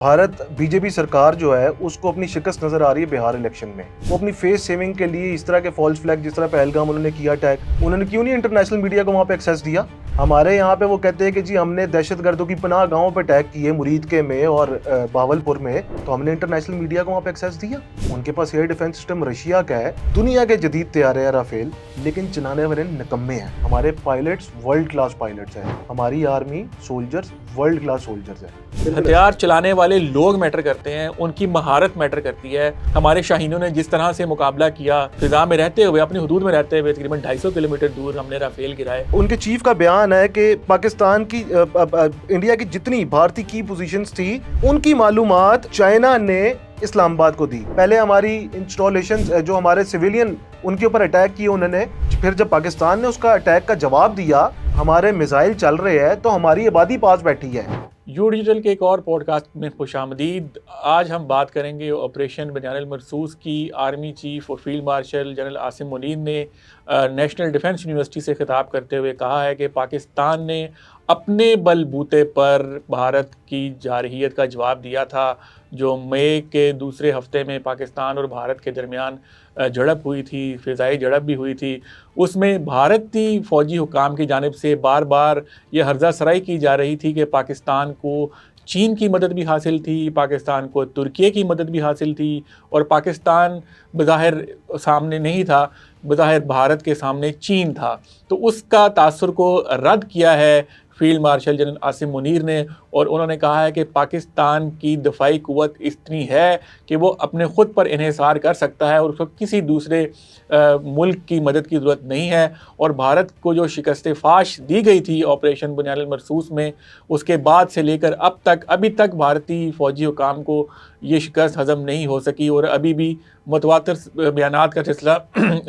Bharat BJP सरकार जो है उसको अपनी शिकस्त नजर आ रही है बिहार इलेक्शन में। वो अपनी फेस सेविंग के लिए इस तरह के फॉल्स फ्लैग, जिस तरह पहलगाम उन्होंने किया अटैक, उन्होंने क्यों नहीं इंटरनेशनल मीडिया को वहां पे एक्सेस दिया? हमारे यहाँ पे वो कहते हैं कि जी हमने दहशतगर्दों की पनाह गांवों पे अटैक किए, मुरीद के में और बावलपुर में, तो हमने इंटरनेशनल मीडिया को वहां पे एक्सेस दिया। उनके पास एयर डिफेंस सिस्टम रशिया का है, दुनिया के जदीद तैयारे हैं राफेल, लेकिन चलाने वाले निकम्मे हैं। हमारे पायलट्स वर्ल्ड क्लास पायलट्स हैं, हमारी army soldiers world class soldiers हैं। हथियार चलाने वाले लोग मैटर करते हैं, उनकी महारत मैटर करती है। हमारे शाहीनों ने जिस तरह से मुकाबला किया, फिजा में रहते हुए, अपनी हुदूद में रहते हुए, तकरीबन 250 किलोमीटर दूर हमने राफेल गिराए। उनके चीफ का बयान है कि पाकिस्तान की इंडिया की जितनी भारतीय की पोजीशंस थी, उनकी मालूमात चाइना ने इस्लामाबाद को दी। पहले हमारी इंस्टॉलेशंस जो हमारे सिविलियन उनके ऊपर अटैक किए उन्होंने, फिर जब पाकिस्तान ने उसका अटैक का जवाब दिया, हमारे मिसाइल चल रहे हैं, तो हमारी आबादी पास बैठी है। यू डिजिटल के एक और पॉडकास्ट में खुशामदीद। आज हम बात करेंगे ऑपरेशन बनियानुल मरसूस की। आर्मी चीफ और field marshal general Asim Munir ने नेशनल डिफेंस यूनिवर्सिटी से खिताब करते हुए कहा है कि पाकिस्तान ने अपने बलबूते पर भारत की जारहियत का जवाब दिया था। जो मई के दूसरे हफ्ते में पाकिस्तान और भारत के दरमियान झड़प हुई थी, फ़िज़ाई झड़प भी हुई थी, उसमें भारतीय फ़ौजी हुकाम की जानिब से बार बार ये हर्जा सराई की जा रही थी कि पाकिस्तान को चीन की मदद भी हासिल थी, पाकिस्तान को तुर्की की मदद भी हासिल थी, और पाकिस्तान बज़ाहिर सामने नहीं था, बज़ाहिर भारत के सामने चीन था। तो उसका तासुर को रद्द किया है field marshal general Asim Munir ने, और उन्होंने कहा है कि पाकिस्तान की दफ़ाई क़ुव्वत इतनी है कि वो अपने ख़ुद पर इन्हिसार कर सकता है और उसको किसी दूसरे मुल्क की मदद की ज़रूरत नहीं है। और भारत को जो शिकस्त फाश दी गई थी ऑपरेशन बनियानुल मरसूस में, उसके बाद से लेकर अब तक अभी तक भारतीय फ़ौजी हुकाम को ये शिकस्त हज़म नहीं हो सकी, और अभी भी मुतवातिर बयानात का सिलसिला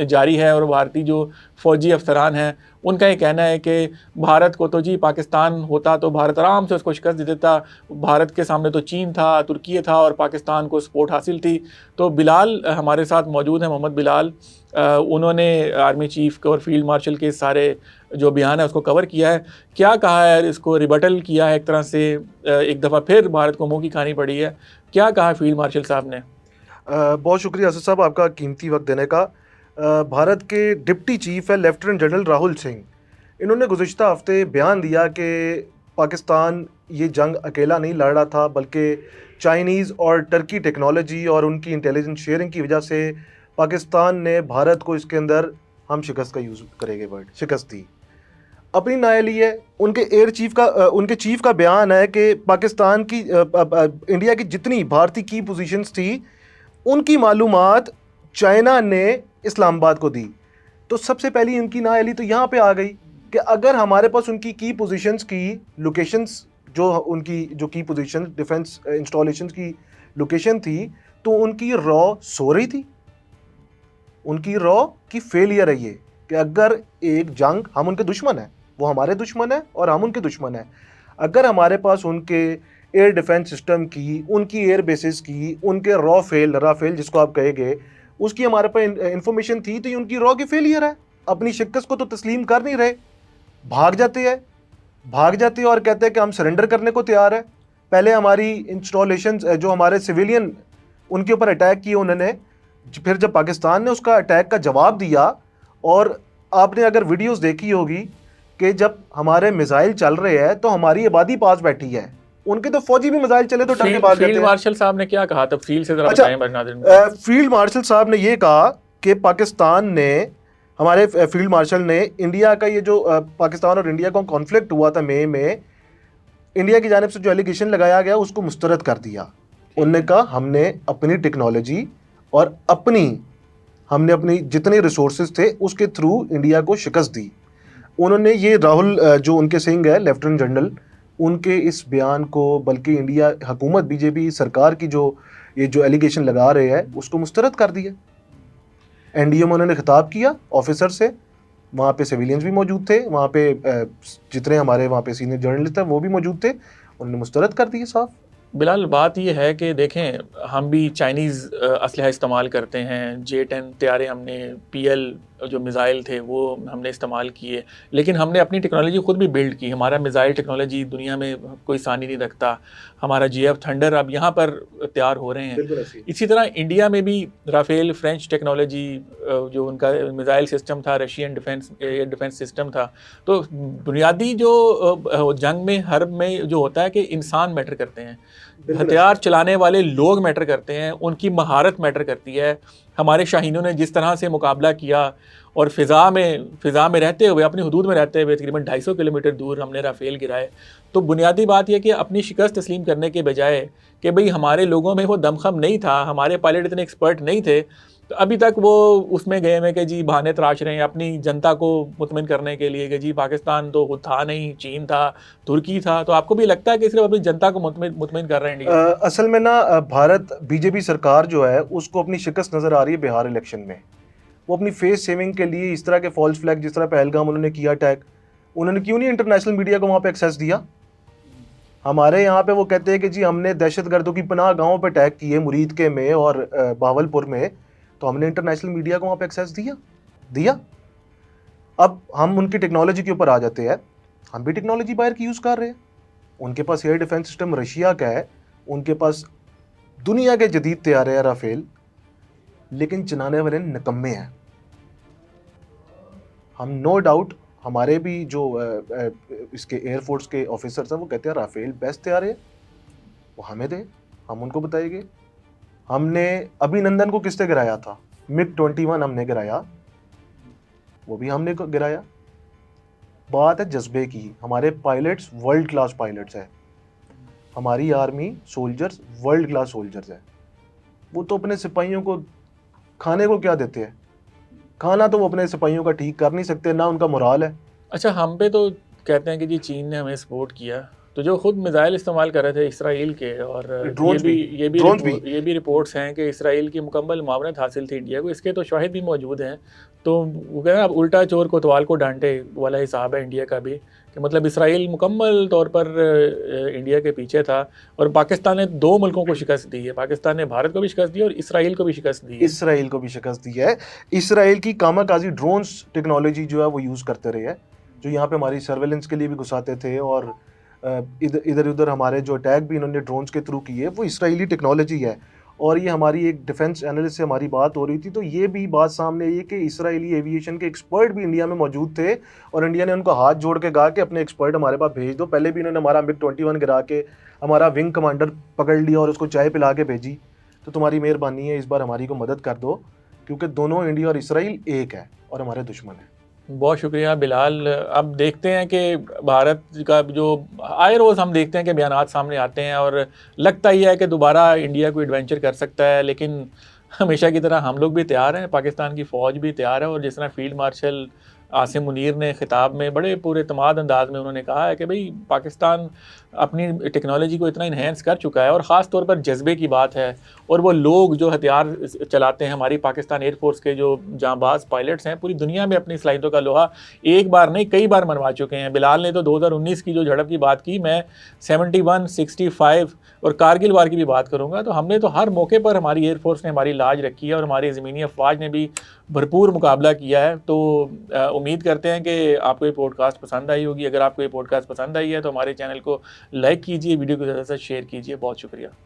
जारी है। और भारतीय जो फ़ौजी अफसरान हैं उनका ये कहना है कि भारत को तो जी पाकिस्तान होता तो भारत आराम से उसको शिकस्त दे देता, भारत के सामने तो चीन था, तुर्की था, और पाकिस्तान को सपोर्ट हासिल थी। तो बिलाल हमारे साथ मौजूद हैं, मोहम्मद बिलाल। उन्होंने आर्मी चीफ और फील्ड मार्शल के सारे जो बयान है उसको कवर किया है। क्या कहा है, इसको रिबटल किया है एक तरह से, एक दफ़ा फिर भारत को मुँह की खानी पड़ी है। क्या कहा फील्ड मार्शल साहब ने? बहुत शुक्रिया असद साहब आपका कीमती वक्त देने का। भारत के डिप्टी चीफ है लेफ्टिनेंट जनरल राहुल सिंह, इन्होंने गुज़िश्ता हफ्ते बयान दिया कि पाकिस्तान ये जंग अकेला नहीं लड़ रहा था, बल्कि चाइनीज़ और टर्की टेक्नोलॉजी और उनकी इंटेलिजेंस शेयरिंग की वजह से पाकिस्तान ने भारत को इसके अंदर हम शिकस्त का यूज़ करेंगे वर्ड शिकस्त दी, अपनी नायली है। उनके चीफ का बयान है कि पाकिस्तान की इंडिया की जितनी भारतीय की पोजीशंस थी, उनकी मालूमात चाइना ने इस्लामाबाद को दी। तो सबसे पहली उनकी नाअहली तो यहाँ पे आ गई कि अगर हमारे पास उनकी की पोजीशंस की लोकेशंस, जो उनकी जो की पोजीशंस डिफेंस इंस्टॉलेशंस की लोकेशन थी, तो उनकी रॉ सो रही थी, उनकी रॉ की फेलियर है ये कि अगर एक जंग, हम उनके दुश्मन हैं, वो हमारे दुश्मन हैं और हम उनके दुश्मन हैं, अगर हमारे पास उनके एयर डिफेंस सिस्टम की, उनकी एयर बेसिस की, उनके राफेल जिसको आप कहेंगे, उसकी हमारे पास इंफॉर्मेशन थी, तो ये उनकी रॉ की फेलियर है। अपनी शिकस्त को तो तस्लीम कर नहीं रहे, भाग जाते हैं और कहते हैं कि हम सरेंडर करने को तैयार है। पहले हमारी इंस्टॉलेशन जो हमारे सिविलियन उनके ऊपर अटैक किए उन्होंने, फिर जब पाकिस्तान ने उसका अटैक का जवाब दिया, और आपने अगर वीडियोस देखी होगी कि जब हमारे मिसाइल चल रहे हैं तो हमारी आबादी पास बैठी है, उनके तो फौजी भी मिसाइल चले तो टंके भाग जाते हैं। फील्ड मार्शल साहब ने क्या कहा, तफसील से जरा बताएं। फील्ड मार्शल साहब ने ये कहा कि पाकिस्तान ने, हमारे फील्ड मार्शल ने इंडिया का ये जो पाकिस्तान और इंडिया का कॉन्फ्लिक्ट हुआ था मई में, इंडिया की जानिब से जो एलिगेशन लगाया गया उसको मुस्तरद कर दिया। उन्होंने कहा हमने अपनी टेक्नोलॉजी और हमने अपनी जितने रिसोर्सेज थे उसके थ्रू इंडिया को शिकस्त दी। उन्होंने ये राहुल जो उनके सिंह है लेफ्टिनेंट जनरल, उनके इस बयान को, बल्कि इंडिया हुकूमत बीजेपी सरकार की जो ये जो एलिगेशन लगा रहे हैं उसको मुस्तरद कर दिया। एनडीए में उन्होंने खिताब किया ऑफिसर से, वहाँ पे सिविलियंस भी मौजूद थे, वहाँ पे जितने हमारे वहाँ पे सीनियर जर्नलिस्ट हैं वो भी मौजूद थे, उन्होंने मुस्तरद कर दिए साफ। बिलाल, बात ये है कि देखें, हम भी चाइनीज़ असलहा इस्तेमाल करते हैं, J-10 तैयारे हमने PL जो मिज़ाइल थे वो हमने इस्तेमाल किए, लेकिन हमने अपनी टेक्नोलॉजी खुद भी बिल्ड की। हमारा मिज़ाइल टेक्नोलॉजी दुनिया में कोई सानी नहीं रखता। हमारा JF थंडर अब यहाँ पर तैयार हो रहे हैं। बिल्कुल ऐसी। इसी तरह इंडिया में भी राफेल फ्रेंच टेक्नोलॉजी, जो उनका मिज़ाइल सिस्टम था, रशियन एयर डिफेंस सिस्टम था। तो बुनियादी जो जंग में हर्ब में जो होता है कि इंसान मैटर करते हैं, बिल्कुल हथियार चलाने वाले लोग मैटर करते हैं, उनकी महारत मैटर करती है। हमारे शाहीनों ने जिस तरह से मुकाबला किया और फ़िज़ा में रहते हुए, अपनी हदूद में रहते हुए तकरीबन 250 किलोमीटर दूर हमने राफेल गिराए। तो बुनियादी बात यह कि अपनी शिकस्त तस्लीम करने के बजाय कि भाई हमारे लोगों में वो दमखम नहीं था, हमारे पायलट इतने एक्सपर्ट नहीं थे, तो अभी तक वो उसमें गए हैं कि जी बहाने तराश रहे हैं अपनी जनता को मुतमिन करने के लिए कि जी पाकिस्तान तो खुद था नहीं, चीन था, तुर्की था। तो आपको भी लगता है कि सिर्फ अपनी जनता को मुतमिन कर रहे हैं इंडिया? असल में ना भारत बीजेपी सरकार जो है उसको अपनी शिकस्त नज़र आ रही है बिहार इलेक्शन में। वो अपनी फेस सेविंग के लिए इस तरह के फॉल्स फ्लैग, जिस तरह पहलगाम उन्होंने किया अटैक, उन्होंने क्यों नहीं इंटरनेशनल मीडिया को वहाँ पे एक्सेस दिया? हमारे यहाँ पे वो कहते हैं कि जी हमने दहशतगर्दों की पनाह गाँव पे अटैक किए, मुरीद के में और बावलपुर में, तो हमने इंटरनेशनल मीडिया को वहाँ पे एक्सेस दिया। अब हम उनकी टेक्नोलॉजी के ऊपर आ जाते हैं, हम भी टेक्नोलॉजी बाहर की यूज़ कर रहे हैं। उनके पास एयर डिफेंस सिस्टम रशिया का है, उनके पास दुनिया के जदीद तैयारे हैं राफेल, लेकिन चलाने वाले निकम्मे हैं। हम नो डाउट, हमारे भी जो इसके एयरफोर्स के ऑफिसर्स हैं वो कहते हैं राफेल बेस्ट तैयारे हैं, वो हमें दें, हम उनको बताएंगे। हमने अभिनंदन को किससे गिराया था? MiG-21 हमने गिराया, वो भी हमने गिराया। बात है जज्बे की। हमारे पायलट्स वर्ल्ड क्लास पायलट्स हैं, हमारी army soldiers world class soldiers हैं। वो तो अपने सिपाहियों को खाने को क्या देते हैं? खाना तो वो अपने सिपाहियों का ठीक कर नहीं सकते, ना उनका मोराल है। अच्छा, हम पे तो कहते हैं कि जी चीन ने हमें सपोर्ट किया, तो जो खुद मिज़ाइल इस्तेमाल कर रहे थे इसराइल के, और ड्रोन्स ये भी रिपोर्ट्स हैं कि इसराइल की मुकम्मल मावनत हासिल थी इंडिया को। इसके तो शाहिद भी मौजूद हैं। तो वो कहते हैं अब उल्टा चोर कोतवाल को डांटे वाला हिसाब है इंडिया का भी, कि मतलब इसराइल मुकम्मल तौर पर इंडिया के पीछे था, और पाकिस्तान ने दो मुल्कों को शिकस्त दी है। पाकिस्तान ने भारत को भी शिकस्त दी है और इसराइल को भी शिकस्त दी है। इसराइल को भी शिकस्त दी है। इसराइल की कामाकाजी ड्रोन्स टेक्नोलॉजी जो है वो यूज़ करते रहे हैं, जो यहाँ पे हमारी सर्वेलेंस के लिए भी घुसाते थे, और इधर उधर हमारे जो अटैक भी इन्होंने ड्रोन्स के थ्रू किए वो इसराइली टेक्नोलॉजी है। और ये हमारी एक डिफेंस एनालिस्ट से हमारी बात हो रही थी, तो ये भी बात सामने आई कि इसराइली एविएशन के एक्सपर्ट भी इंडिया में मौजूद थे, और इंडिया ने उनको हाथ जोड़ के कहा कि अपने एक्सपर्ट हमारे पास भेज दो। पहले भी इन्होंने हमारा MiG-21 गिरा के हमारा विंग कमांडर पकड़ लिया और उसको चाय पिला के भेजी। तो तुम्हारी मेहरबानी है, इस बार हमारी को मदद कर दो, क्योंकि दोनों इंडिया और इसराइल एक है और हमारे दुश्मन हैं। बहुत शुक्रिया बिलाल। अब देखते हैं कि भारत का जो आए रोज़ हम देखते हैं कि बयानात सामने आते हैं, और लगता ही है कि दोबारा इंडिया को एडवेंचर कर सकता है, लेकिन हमेशा की तरह हम लोग भी तैयार हैं, पाकिस्तान की फ़ौज भी तैयार है। और जिस तरह फील्ड मार्शल आसिम मुनीर ने ख़िताब में बड़े पूरे तमाद अंदाज में उन्होंने कहा है कि भाई पाकिस्तान अपनी टेक्नोलॉजी को इतना इन्हेंस कर चुका है, और ख़ास तौर पर जज्बे की बात है, और वो लोग जो हथियार चलाते हैं, हमारी पाकिस्तान एयरफोर्स के जो जांबाज पायलट्स हैं, पूरी दुनिया में अपनी सलाहियतों का लोहा एक बार नहीं कई बार मनवा चुके हैं। बिलाल ने तो 2019 की जो झड़प की बात की, मैं 71, 65 और कारगिल वार की भी बात करूँगा। तो हमने तो हर मौके पर हमारी एयरफोर्स ने हमारी लाज रखी है, और हमारी ज़मीनी अफवाज ने भी भरपूर मुकाबला किया है। तो उम्मीद करते हैं कि आपको ये पॉडकास्ट पसंद आई होगी। अगर आपको ये पॉडकास्ट पसंद आई है तो हमारे चैनल को लाइक कीजिए, वीडियो को ज़्यादा से ज़्यादा शेयर कीजिए। बहुत शुक्रिया।